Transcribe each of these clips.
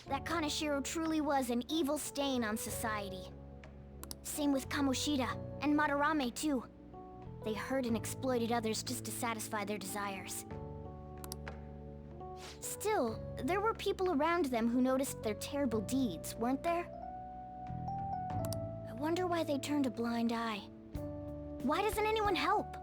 That Kaneshiro truly was an evil stain on society. Same with Kamoshida, and Madarame too. They hurt and exploited others just to satisfy their desires. Still, there were people around them who noticed their terrible deeds, weren't there? I wonder why they turned a blind eye. Why doesn't anyone help?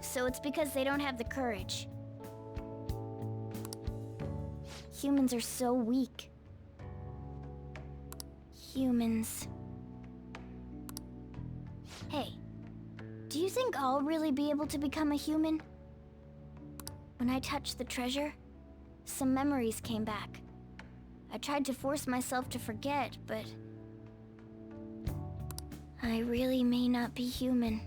So it's because they don't have the courage. Humans are so weak. Humans. Hey, do you think I'll really be able to become a human? When I touched the treasure, some memories came back. I tried to force myself to forget, but I really may not be human.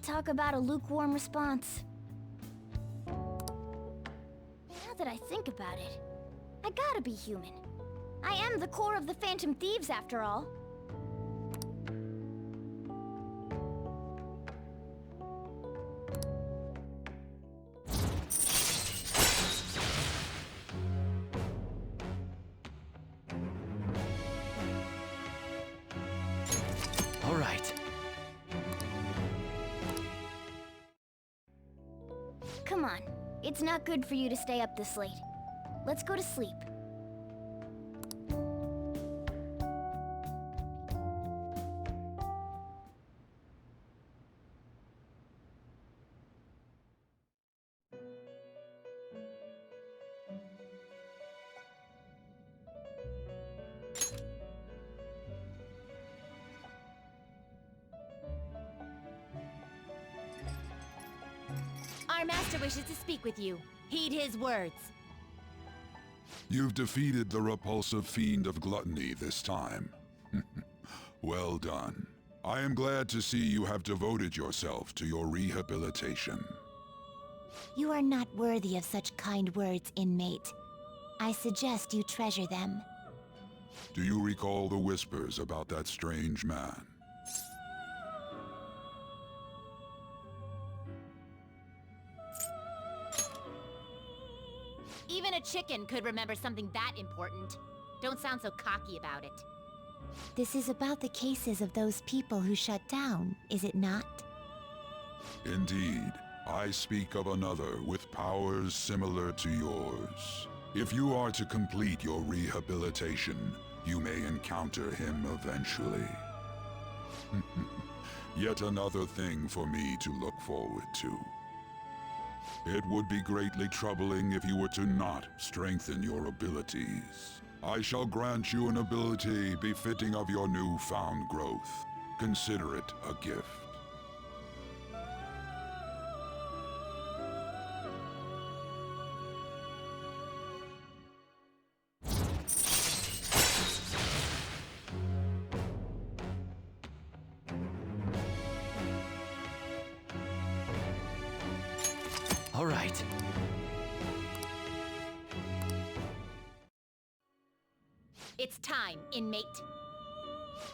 Talk about a lukewarm response. Now that I think about it, I gotta be human. I am the core of the Phantom Thieves, after all. All right. Come on, it's not good for you to stay up this late. Let's go to sleep. Our master wishes to speak with you. Heed his words. You've defeated the repulsive fiend of gluttony this time. Well done. I am glad to see you have devoted yourself to your rehabilitation. You are not worthy of such kind words, inmate. I suggest you treasure them. Do you recall the whispers about that strange man? Even a chicken could remember something that important. Don't sound so cocky about it. This is about the cases of those people who shut down, is it not? Indeed. I speak of another with powers similar to yours. If you are to complete your rehabilitation, you may encounter him eventually. Yet another thing for me to look forward to. It would be greatly troubling if you were to not strengthen your abilities. I shall grant you an ability befitting of your newfound growth. Consider it a gift. All right. It's time, inmate.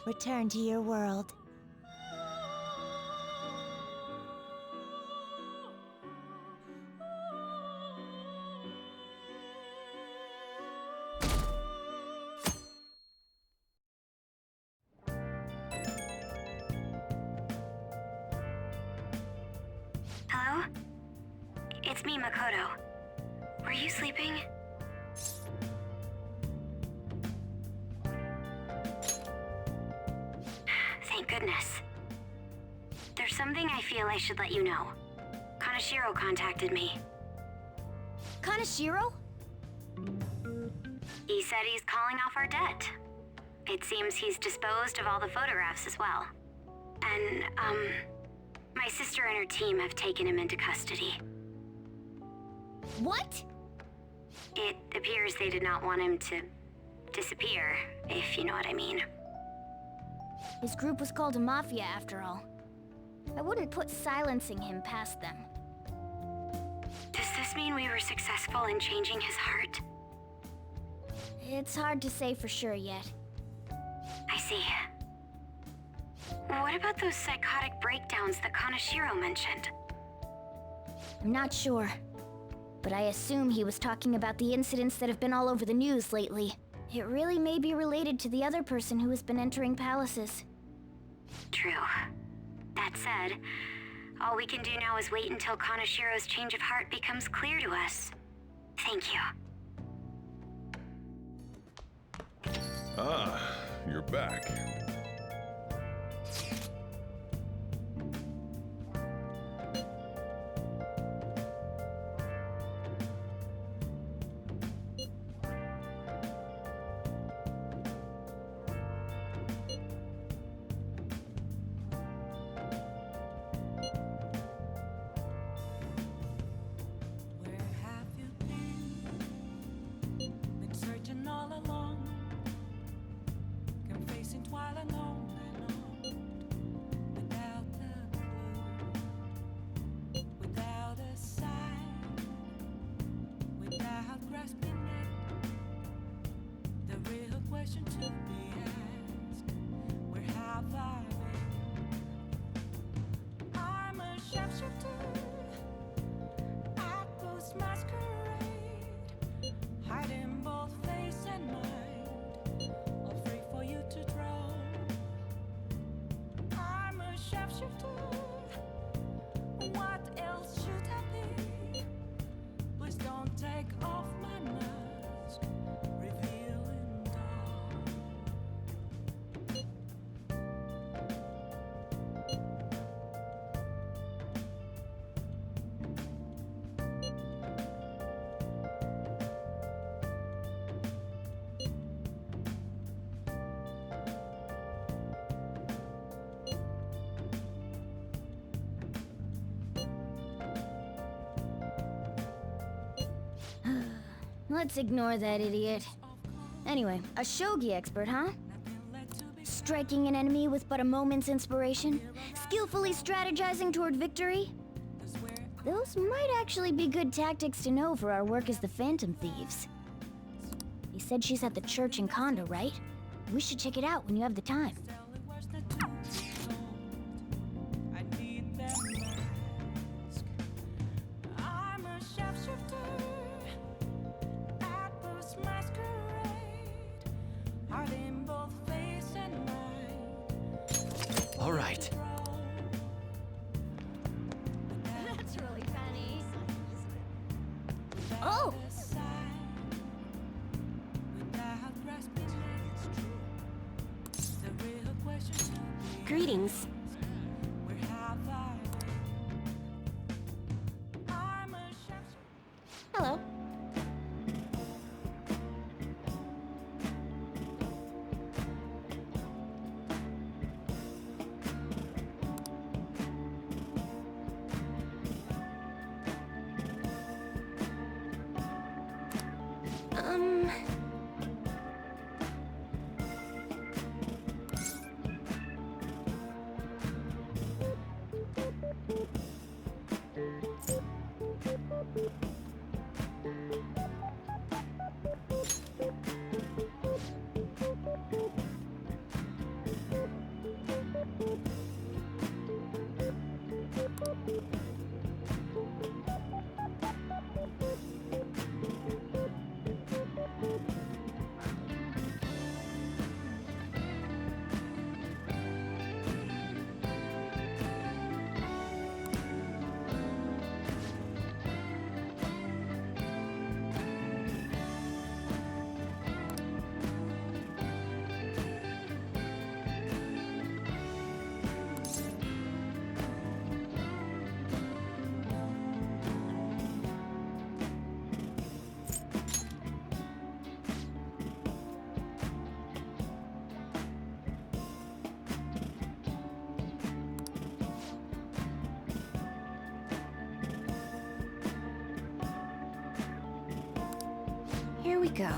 Return to your world. Hello? It's me, Makoto. Were you sleeping? Thank goodness. There's something I feel I should let you know. Kaneshiro contacted me. Kaneshiro? He said he's calling off our debt. It seems he's disposed of all the photographs as well. And, my sister and her team have taken him into custody. What? It appears they did not want him to disappear, if you know what I mean. His group was called a mafia after all. I wouldn't put silencing him past them. Does this mean we were successful in changing his heart? It's hard to say for sure yet. I see. What about those psychotic breakdowns that Kaneshiro mentioned? I'm not sure, but I assume he was talking about the incidents that have been all over the news lately. It really may be related to the other person who has been entering palaces. True. That said, all we can do now is wait until Kaneshiro's change of heart becomes clear to us. Thank you. Ah, you're back. Let's ignore that idiot. Anyway, a shogi expert, huh? Striking an enemy with but a moment's inspiration? Skillfully strategizing toward victory? Those might actually be good tactics to know for our work as the Phantom Thieves. You said she's at the church in Kondo, right? We should check it out when you have the time. All right. That's really funny. Oh! Greetings. Hello. Here we go.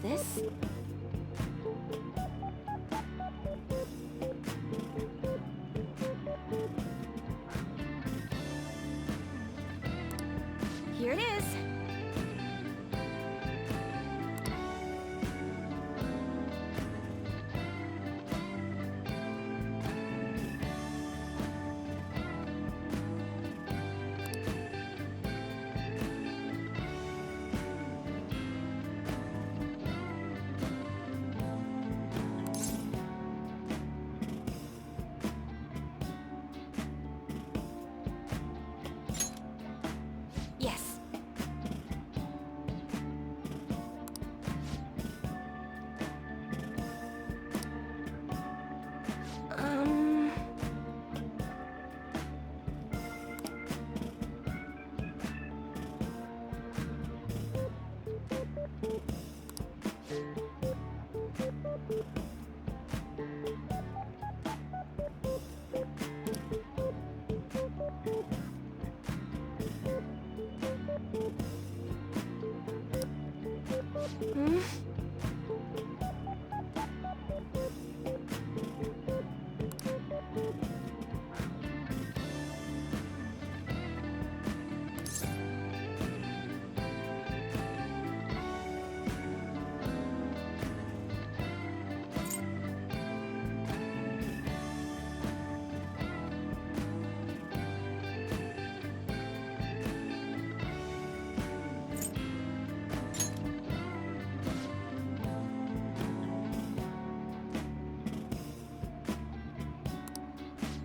this? Here it is. Yes. Um... Hmm?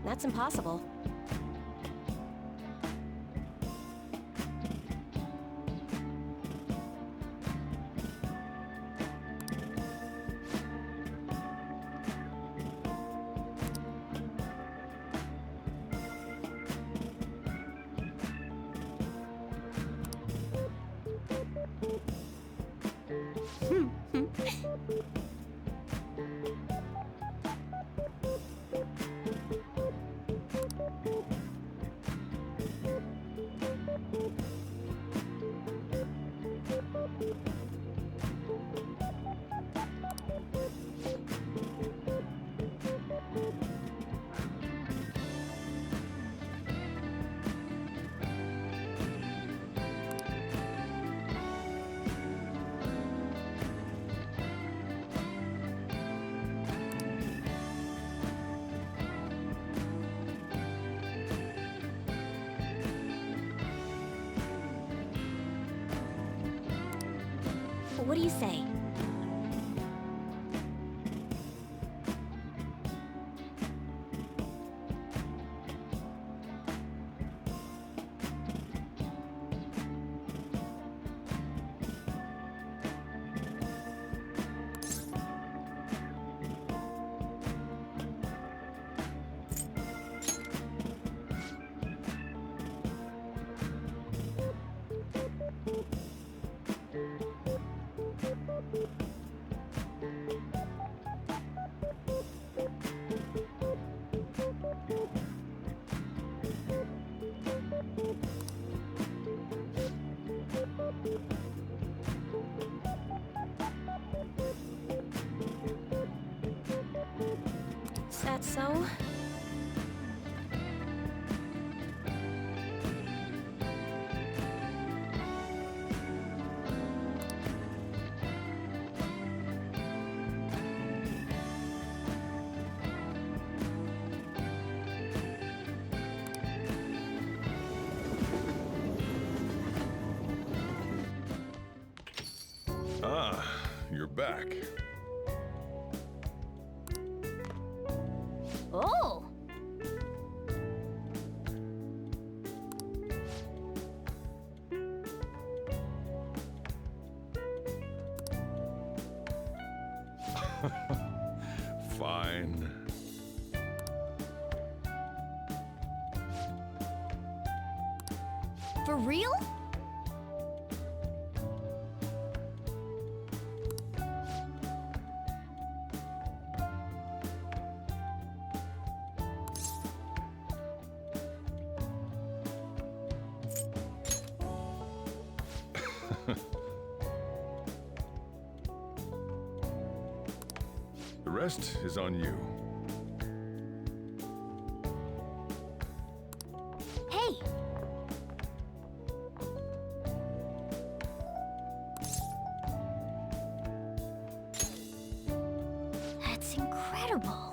That's impossible. What do you say? Is that so? Ah, you're back. Oh! Fine. For real? rest is on you. Hey! That's incredible.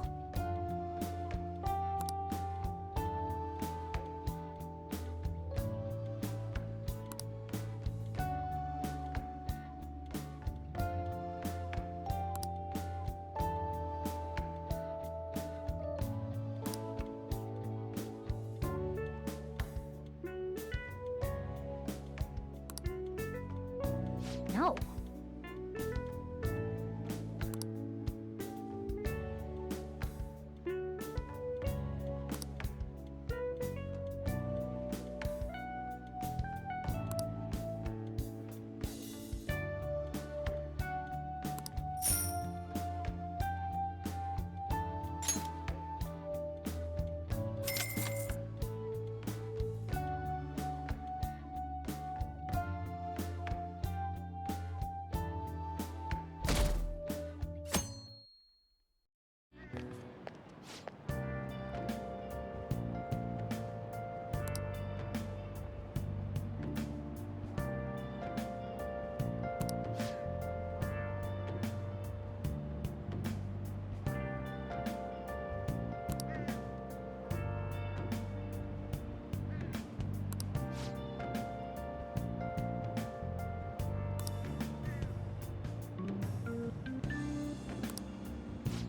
No.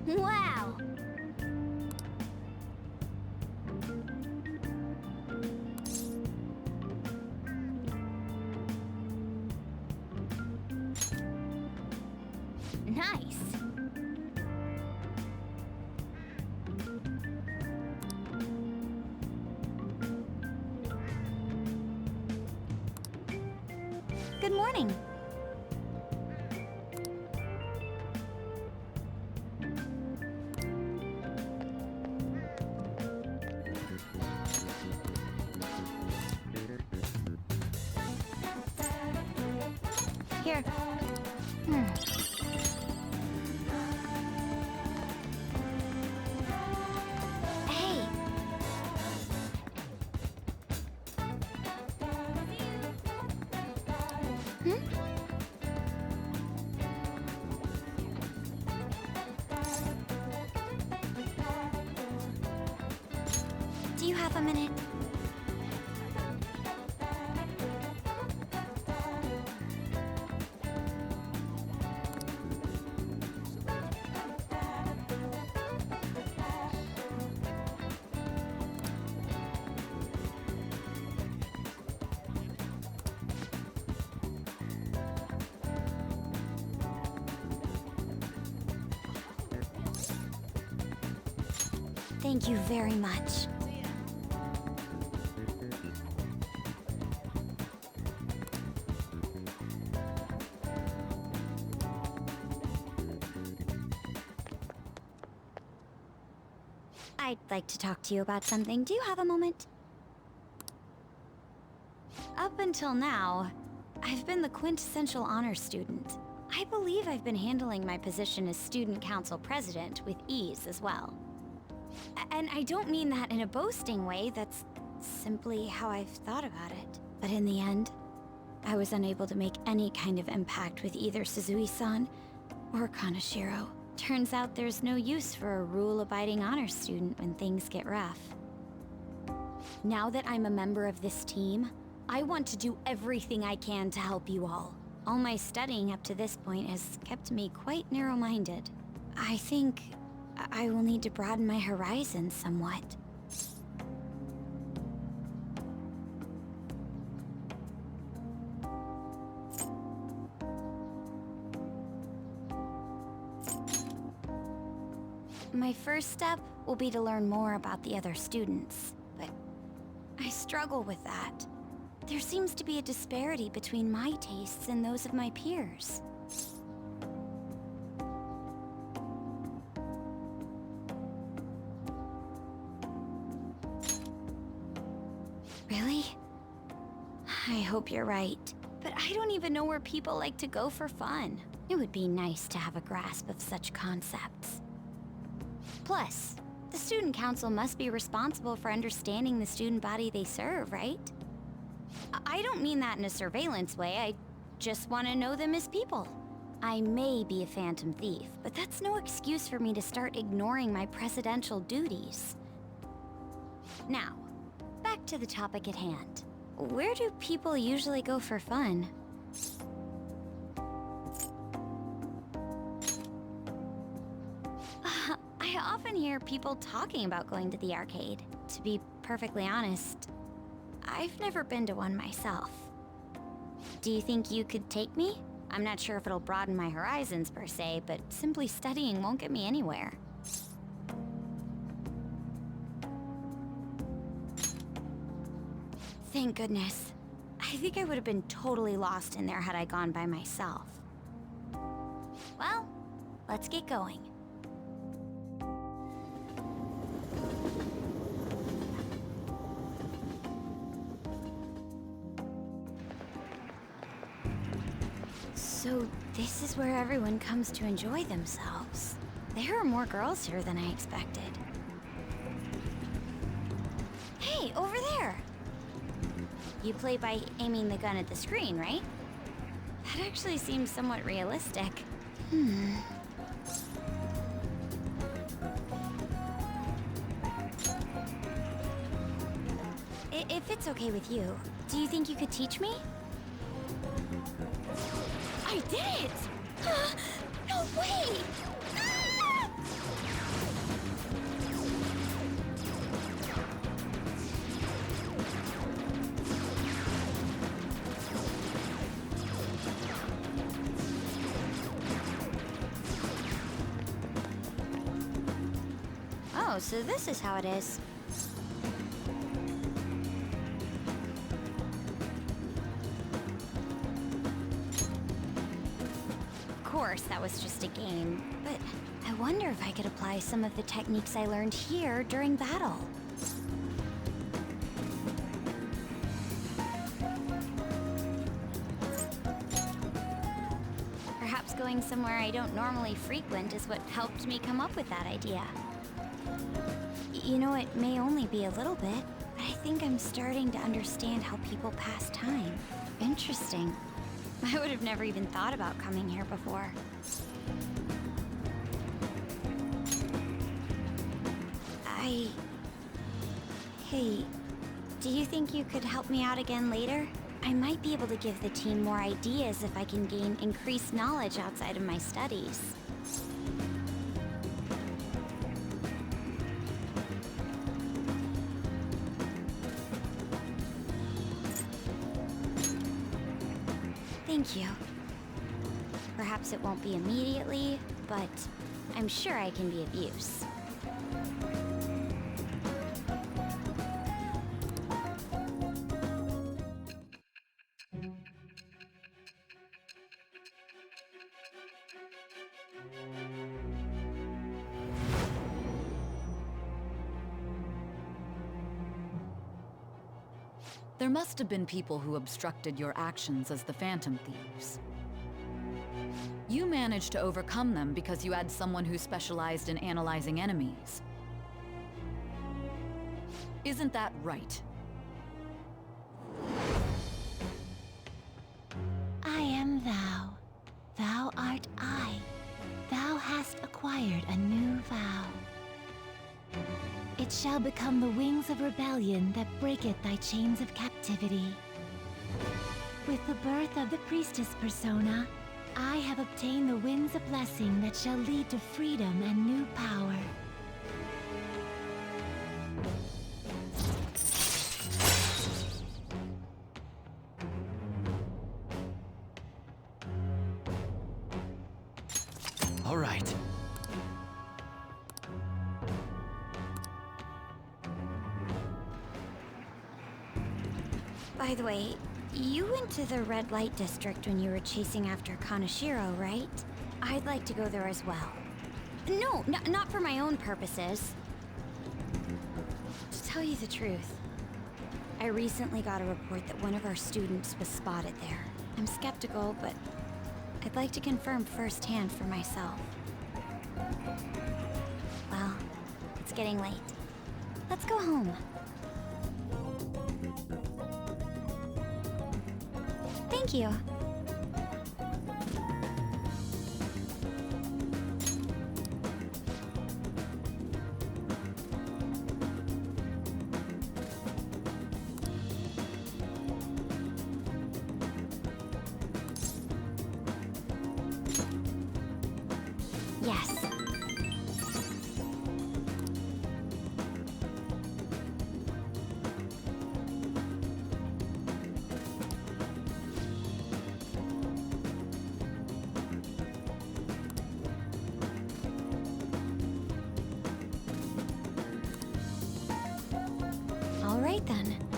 Wow! Nice! Good morning. Here. Hey. Do you have a minute? Thank you very much. I'd like to talk to you about something. Do you have a moment? Up until now, I've been the quintessential honor student. I believe I've been handling my position as student council president with ease as well. And I don't mean that in a boasting way, that's simply how I've thought about it. But in the end, I was unable to make any kind of impact with either Suzui-san or Kaneshiro. Turns out there's no use for a rule-abiding honor student when things get rough. Now that I'm a member of this team, I want to do everything I can to help you all. All my studying up to this point has kept me quite narrow-minded. I think I will need to broaden my horizons somewhat. My first step will be to learn more about the other students, but I struggle with that. There seems to be a disparity between my tastes and those of my peers. Really? I hope you're right. But I don't even know where people like to go for fun. It would be nice to have a grasp of such concepts. Plus, the student council must be responsible for understanding the student body they serve, right? I don't mean that in a surveillance way, I just want to know them as people. I may be a phantom thief, but that's no excuse for me to start ignoring my presidential duties. Now, back to the topic at hand. Where do people usually go for fun? I often hear people talking about going to the arcade. To be perfectly honest, I've never been to one myself. Do you think you could take me? I'm not sure if it'll broaden my horizons per se, but simply studying won't get me anywhere. Thank goodness. I think I would have been totally lost in there had I gone by myself. Well, let's get going. So this is where everyone comes to enjoy themselves. There are more girls here than I expected. Hey, over there! You play by aiming the gun at the screen, right? That actually seems somewhat realistic. If it's okay with you, do you think you could teach me? I did it! No way! Ah! Oh, so this is how it is. Of course, that was just a game, but I wonder if I could apply some of the techniques I learned here during battle. Perhaps going somewhere I don't normally frequent is what helped me come up with that idea. You know, it may only be a little bit, but I think I'm starting to understand how people pass time. Interesting. I would have never even thought about coming here before. Hey, do you think you could help me out again later? I might be able to give the team more ideas if I can gain increased knowledge outside of my studies. Thank you. Perhaps it won't be immediately, but I'm sure I can be of use. There must have been people who obstructed your actions as the Phantom Thieves. You managed to overcome them because you had someone who specialized in analyzing enemies. Isn't that right? I am thou. Thou art I. Thou hast acquired a new vow. It shall become the wings of rebellion that breaketh thy chains of captivity. With the birth of the priestess persona, I have obtained the winds of blessing that shall lead to freedom and new power. All right. By the way, you went to the red light district when you were chasing after Kaneshiro, right? I'd like to go there as well. No, not for my own purposes. To tell you the truth, I recently got a report that one of our students was spotted there. I'm skeptical, but I'd like to confirm firsthand for myself. Well, it's getting late. Let's go home. Thank you. Yes. All right then.